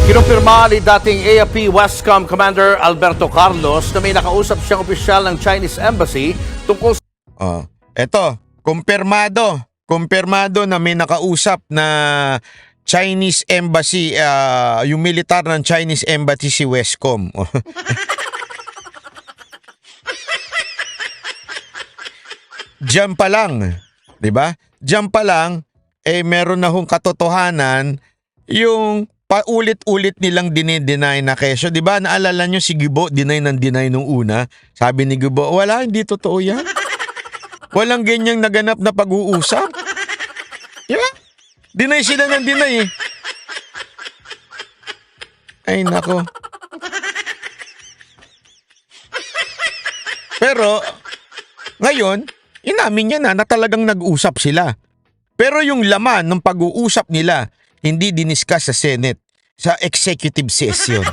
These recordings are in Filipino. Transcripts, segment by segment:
Kinumpirma ni dating AFP Westcom Commander Alberto Carlos na may nakausap siyang opisyal ng Chinese Embassy tungkol sa Eto, kumpirmado na may nakausap na Chinese Embassy, yung militar ng Chinese Embassy si Westcom. Diyan pa lang, 'di ba? Diyan pa lang meron na hong katotohanan yung paulit-ulit nilang dinideny na kesyo. 'Di ba? Naalala nyo si Gibo, deny nung una. Sabi ni Gibo, wala, hindi totoo 'yan. Walang ganyang naganap na pag-uusap. 'Di ba? Deny sila ng deny eh. Ay nako. Pero ngayon, inamin niya na talagang nag-usap sila. Pero yung laman ng pag-uusap nila, hindi diniscuss sa Senate, sa executive session.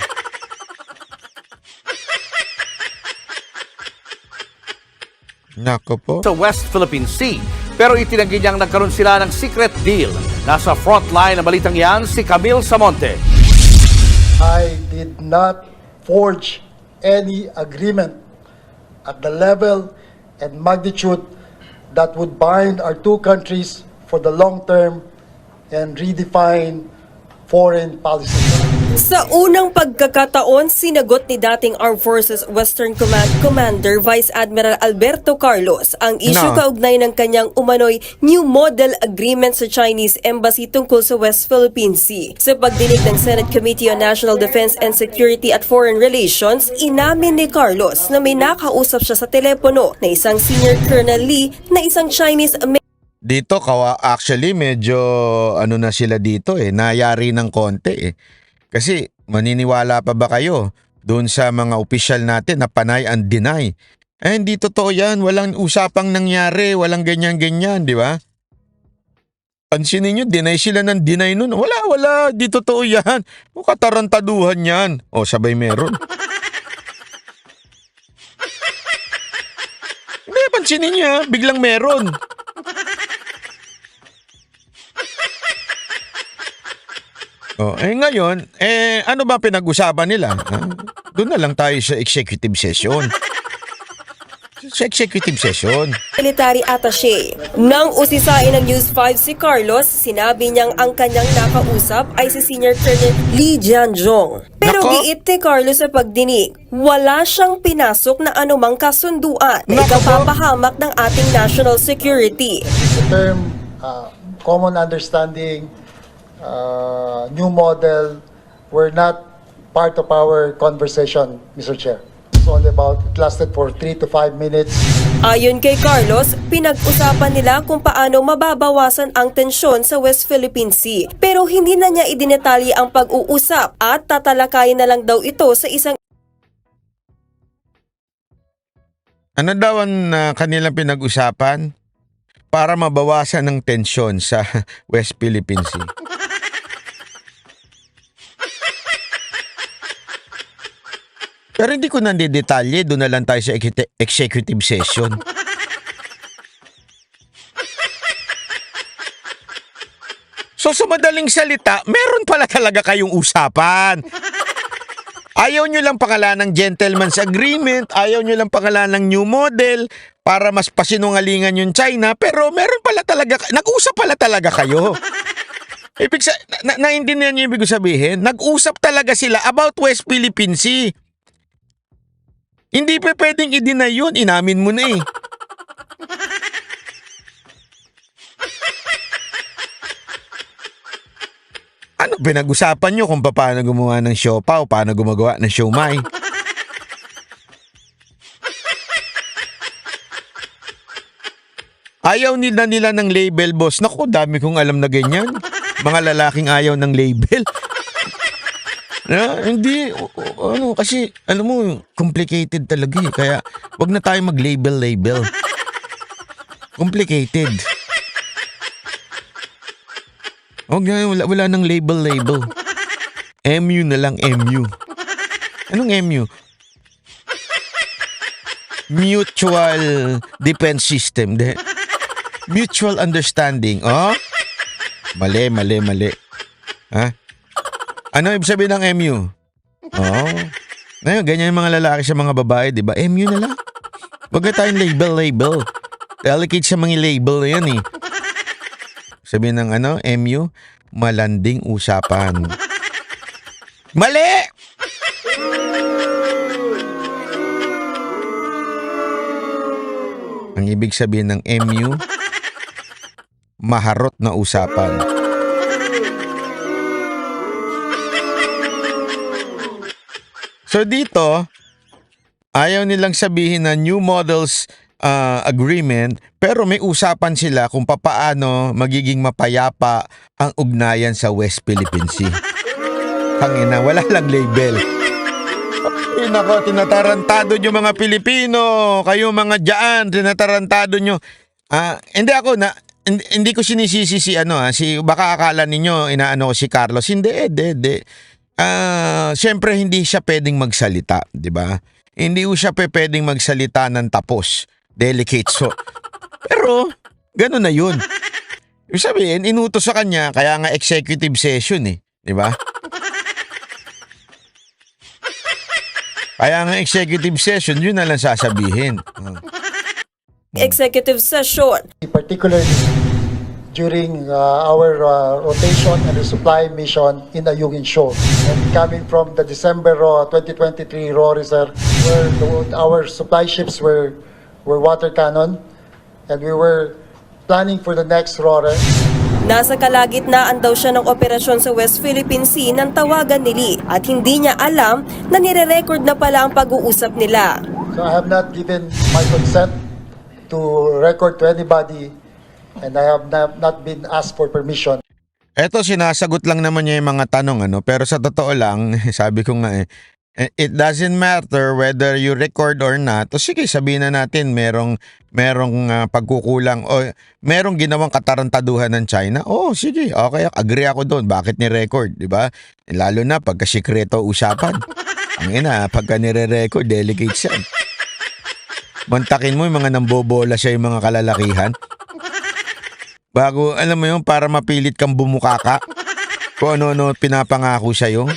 Nako po. West Philippine Sea. Pero itinanggi niyang nagkaroon sila ng secret deal. Nasa frontline ng balitang yan si Camille Samonte. I did not forge any agreement at the level and magnitude that would bind our two countries for the long term and redefine foreign policy. Sa unang pagkakataon, sinagot ni dating Armed Forces Western Command Commander Vice Admiral Alberto Carlos ang isyu kaugnay ng kanyang umano'y New Model Agreement sa Chinese Embassy tungkol sa West Philippine Sea. Sa pagdinig ng Senate Committee on National Defense and Security at Foreign Relations, inamin ni Carlos na may nakausap siya sa telepono na isang Senior Colonel Lee na isang Chinese Dito, actually, medyo ano na sila dito nayari ng konti Kasi maniniwala pa ba kayo doon sa mga opisyal natin na panay and deny? Hindi totoo yan. Walang usapang nangyari. Walang ganyan-ganyan, di ba? Pansinin nyo, deny sila ng deny nun. Wala. Di totoo yan. Katarantaduhan yan. Sabay meron. Hindi, pansinin nyo, biglang meron. Ngayon, ano ba pinag-usapan nila? Doon na lang tayo sa executive session. military attaché. Nang usisain ng News 5 si Carlos, sinabi niyang ang kanyang nakausap ay si Senior Colonel Lee Jianzhong. Pero giit ni Carlos sa pagdinig, wala siyang pinasok na anumang kasunduan na ikapapahamak ng ating national security. The term common understanding, new model were not part of our conversation, Mr. Chair. It's only it lasted for 3 to 5 minutes. Ayon kay Carlos, pinag-usapan nila kung paano mababawasan ang tensyon sa West Philippine Sea. Pero hindi na niya idinetalye ang pag-uusap at tatalakayin na lang daw ito sa isang Ano daw ang kanilang pinag-usapan para mabawasan ng tensyon sa West Philippine Sea? Pero hindi ko nandidetalye, doon na lang tayo sa executive session. So sa madaling salita, meron pala talaga kayong usapan. Ayaw nyo lang pangalan ng gentleman's agreement, ayaw nyo lang pangalan ng new model para mas pasinungalingan yung China, pero meron pala talaga, nag-usap pala talaga kayo. Naintindihan nyo yung ibig sabihin? Nag-usap talaga sila about West Philippine Sea. Hindi pa pwedeng i-deny yun. Inamin mo na Ano pinag-usapan nyo kung paano gumawa ng siopaw, paano gumagawa ng siomai? Ayaw nila ng label, boss. Naku, dami kong alam na ganyan. Mga lalaking ayaw ng label. Hindi, kasi, alam mo, complicated talaga Kaya, wag na tayo mag-label. Complicated. Wala nang label. MU na lang, MU. Anong MU? Mutual Defense System. Mutual Understanding. Mali. Ha? Ano ibig sabihin ng MU? Oo. Ngayon, ganyan yung mga lalaki sa mga babae, di ba? MU na lang. Huwag na tayong label. Delicate sa mga label na yan eh. Sabihin ng MU, malanding usapan. Mali! Ang ibig sabihin ng MU, maharot na usapan. So dito, ayaw nilang sabihin na new models agreement, pero may usapan sila kung papaano magiging mapayapa ang ugnayan sa West Philippine Sea. Tangina, wala lang label. Ay, nako, tinatarantado nyo mga Pilipino. Kayo mga dyan, tinatarantado nyo. Hindi ko sinisisi baka akala ninyo inaano ko si Carlos. Hindi. Siyempre hindi siya pwedeng magsalita, di ba? Hindi siya pwedeng magsalita ng tapos. Delicate so. Pero, gano'n na yun. Ibig sabihin, inutos sa kanya, kaya nga executive session di ba? Kaya nga executive session, yun na lang sasabihin. Executive session. Particularly during our rotation and resupply mission in Ayungin Shoal. And coming from the December 2023 RORI, sir, where our supply ships were water cannon, and we were planning for the next RORI. Nasa kalagitnaan daw siya ng operasyon sa West Philippine Sea nang tawagan ni Lee at hindi niya alam na nire-record na pala ang pag-uusap nila. So I have not given my consent to record to anybody, and I have not been asked for permission. Eto, sinasagot lang naman niya yung mga tanong, pero sa totoo lang, sabi ko nga it doesn't matter whether you record or not. O sige, sabihin na natin merong pagkukulang o merong ginawang katarantaduhan ng China. Oh, sige, okay, agree ako doon. Bakit ni-record, di ba? Lalo na pagka sikreto usapan. Ang pagka nire-record, delicate siya. Mantakin mo yung mga nambobola siya yung mga kalalakihan. Bago, alam mo yun, para mapilit kang bumukaka. Kung ano-ano pinapangako sa'yo.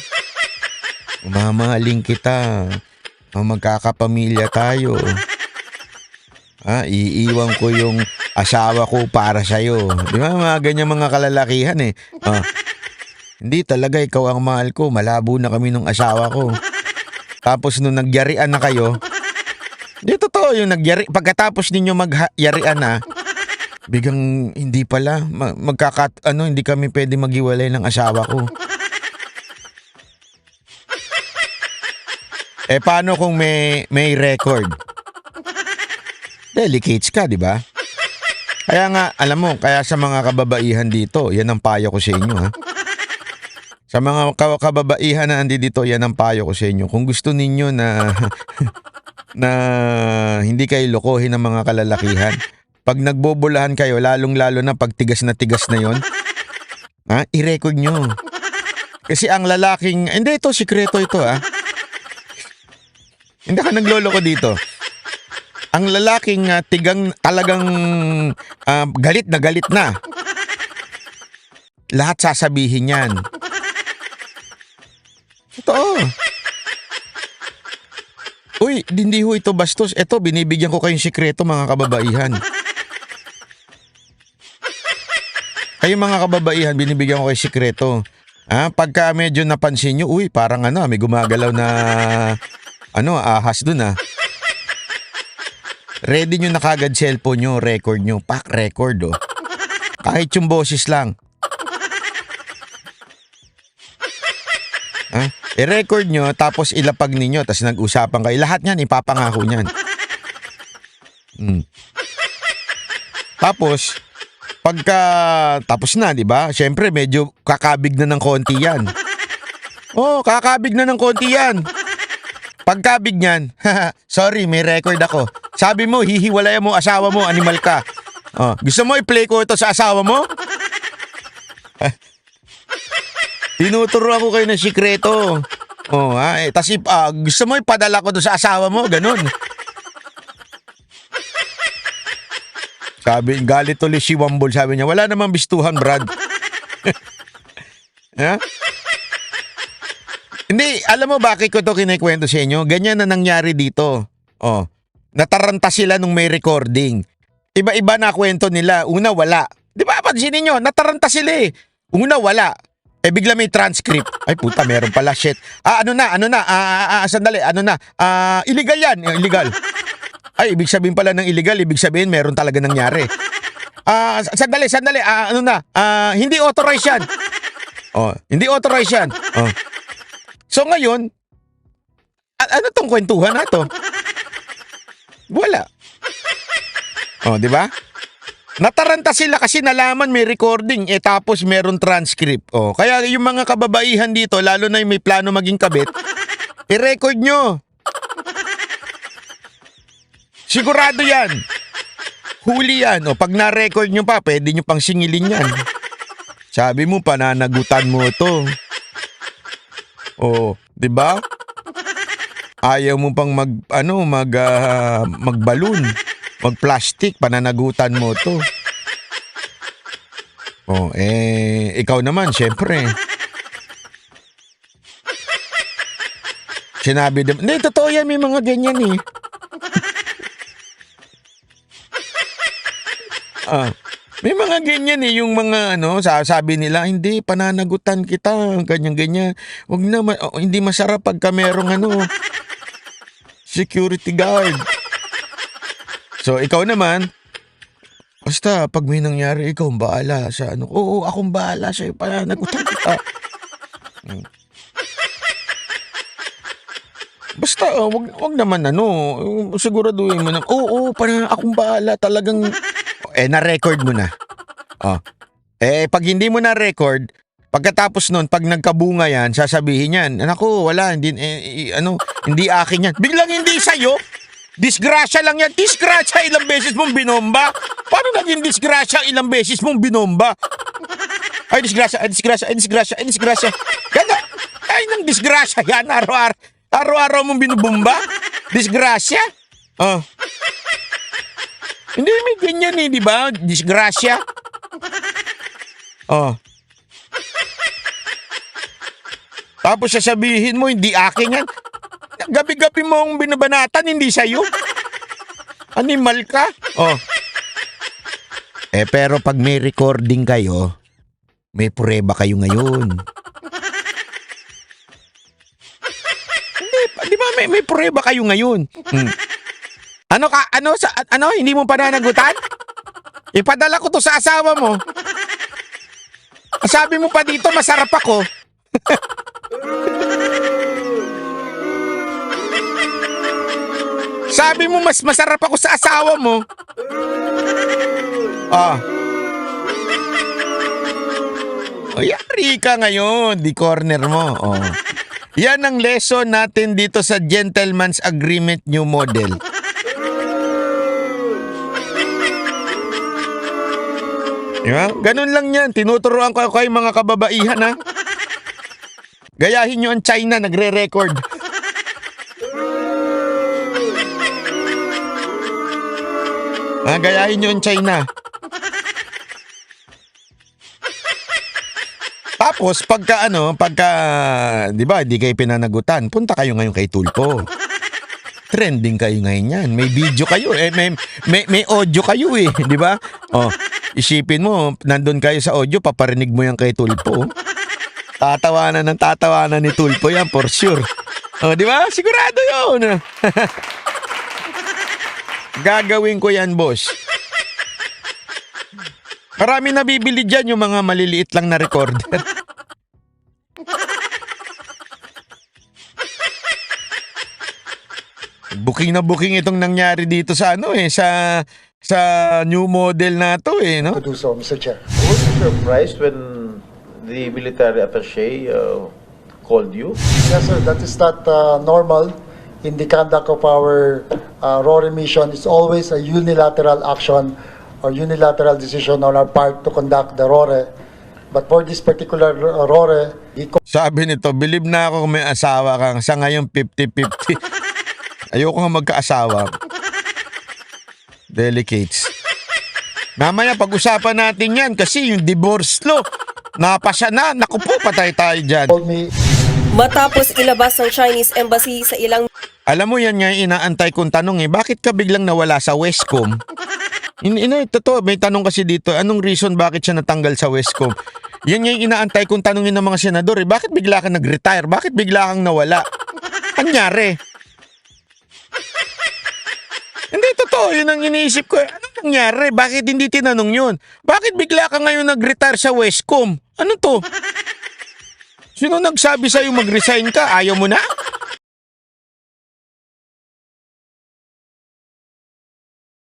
Mamahaling kita. Magkakapamilya tayo. Iiwan ko yung asawa ko para sa'yo. Di ba mga ganyan mga kalalakihan Hindi talaga ikaw ang mahal ko. Malabo na kami ng asawa ko. Tapos nung nagyarian na kayo, di totoo yung nagyari. Pagkatapos ninyo magyarian na, bigang hindi pala. Hindi kami pwede maghiwalay ng asawa ko. Paano kung may record? Delicates ka, di ba? Kaya nga, alam mo, kaya sa mga kababaihan dito, yan ang payo ko sa inyo, Sa mga kababaihan na andi dito, yan ang payo ko sa inyo. Kung gusto ninyo na na hindi kayo lokohin ng mga kalalakihan, pag nagbobolahan kayo, lalong-lalo na pag tigas na yon, i-record nyo. Kasi ang lalaking, hindi ito, sikreto ito, Hindi ka nagloloko dito. Ang lalaking talagang galit na. Lahat sasabihin yan. Totoo. Uy, hindi ho ito bastos. Ito, binibigyan ko kayong sikreto mga kababaihan. Kayo mga kababaihan, binibigyan ko kayong sikreto. Pagka medyo napansin nyo, uy, parang may gumagalaw na ahas dun Ready nyo na kagad cellphone nyo, record nyo, pack record Kahit yung boses lang. I-record nyo, tapos ilapag ninyo, tapos nag-usapan kayo. Lahat yan, ipapangako nyan. Tapos, tapos na, di ba? Siyempre, medyo kakabig na ng konti yan. Kakabig na ng konti yan. Pagkabig niyan, sorry, may record ako. Sabi mo, hihiwalay mo asawa mo, animal ka. Gusto mo i-play ko ito sa asawa mo? Tinuturo ako kayo ng sikreto. Tas gusto mo ipadala ko doon sa asawa mo, ganun. Sabi, galit ulit si Wambol, sabi niya, wala namang bistuhan, Brad. Hindi, alam mo bakit ko to kinikwento sa inyo? Ganyan na nangyari dito. Oh, nataranta sila nung may recording. Iba-iba na kwento nila. Una, wala. Di ba, pansinin nyo, nataranta sila eh. Una, wala. Bigla may transcript. Ay, puta, meron pala, shit. Sandali, illegal yan, illegal. Ay, ibig sabihin pala ng illegal, ibig sabihin meron talaga nangyari. Sandali, hindi authorized yan. Oh, hindi authorized yan. Oh. So ngayon, ano tong kwentuhan na to? Wala. Oh, di ba? Nataranta sila kasi nalaman may recording tapos meron transcript. Oh, kaya yung mga kababaihan dito, lalo na yung may plano maging kabit, i-record nyo. Sigurado yan. Huli yan. O, pag na-record nyo pa, pwede nyo pang singilin yan. Sabi mo, pananagutan mo to. O, di ba? Ayaw mo pang magballoon, mag-plastic, pananagutan mo to. O, ikaw naman, syempre. Sinabi din, hindi, totoo yan, may mga ganyan eh. May mga ganyan eh, yung mga sabi nila, hindi, pananagutan kita, ganyan-ganyan. Huwag na, hindi masarap pagka merong security guard. So, ikaw naman, basta, pag may nangyari, ikaw ang bahala sa Oo, akong bahala sa'yo, pananagutan kita. Basta, wag naman siguraduhin mo na, oo, akong bahala, talagang na-record mo na. Oh. Pag hindi mo na-record, pagkatapos nun, pag nagkabunga yan, sasabihin yan, naku, wala, hindi akin yan. Biglang hindi sa'yo. Disgrasya lang yan. Disgrasya, ilang beses mong binomba. Paano naging disgrasya, ilang beses mong binomba? Ay, disgrasya. Ganda. Ay, nang disgrasya yan, araw-araw mong binubomba. Disgrasya. Oh. Hindi, may ganyan di ba? Disgrasya. Oh. Tapos sasabihin mo, hindi akin yan. Gabi-gabi mong binabanatan, hindi sa'yo. Animal ka. Oh. Pero pag may recording kayo, may prueba kayo ngayon. Di ba may prueba kayo ngayon? Hindi mo pananagutan? Ipadala ko to sa asawa mo. Sabi mo pa dito, masarap ako. Sabi mo, mas masarap ako sa asawa mo. Yari ka ngayon, di corner mo. Yan ang lesson natin dito sa Gentleman's Agreement New Model. Diba? Ganun lang yan. Tinuturuan ko kayo mga kababaihan ha. Gayahin nyo ang China, nagre-record. Gayahin nyo ang China. Tapos, pagka, di ba, hindi kayo pinanagutan, punta kayo ngayon kay Tulpo. Trending kayo ngayon yan. May video kayo, may audio kayo di ba? Isipin mo, nandun kayo sa audio, paparinig mo yan kay Tulpo. Tatawanan ni Tulpo yan, for sure. Di ba? Sigurado yun. Gagawin ko yan, boss. Marami nabibili dyan yung mga maliliit lang na recorder. Booking na booking itong nangyari dito sa sa new model na to no? To do so, Mr. Chair. Was you surprised when the military attaché called you? Yes, sir. That is not normal in the conduct of our RORE mission. It's always a unilateral action or unilateral decision on our part to conduct the RORE. But for this particular RORE, Sabi nito, believe na ako kung may asawa kang sa ngayon 50-50. Ayoko nga magkaasawa. Delicates. Mamaya pag-usapan natin yan kasi yung divorce law, napasya na. Naku po, patay tayo dyan. told me Matapos ilabas ng Chinese Embassy sa ilang Alam mo yan nga yung inaantay kong tanong bakit ka biglang nawala sa Westcom? Totoo, may tanong kasi dito, anong reason bakit siya natanggal sa Westcom? Yan nga yung inaantay kong tanongin ng mga senador bakit bigla ka nag-retire? Bakit bigla kang nawala? Anyari? Hindi, totoo, yun ang iniisip ko. Anong nangyari? Bakit hindi tinanong yun? Bakit bigla ka ngayon nag-retire sa Westcom? Ano to? Sino nagsabi sa'yo mag-resign ka? Ayaw mo na?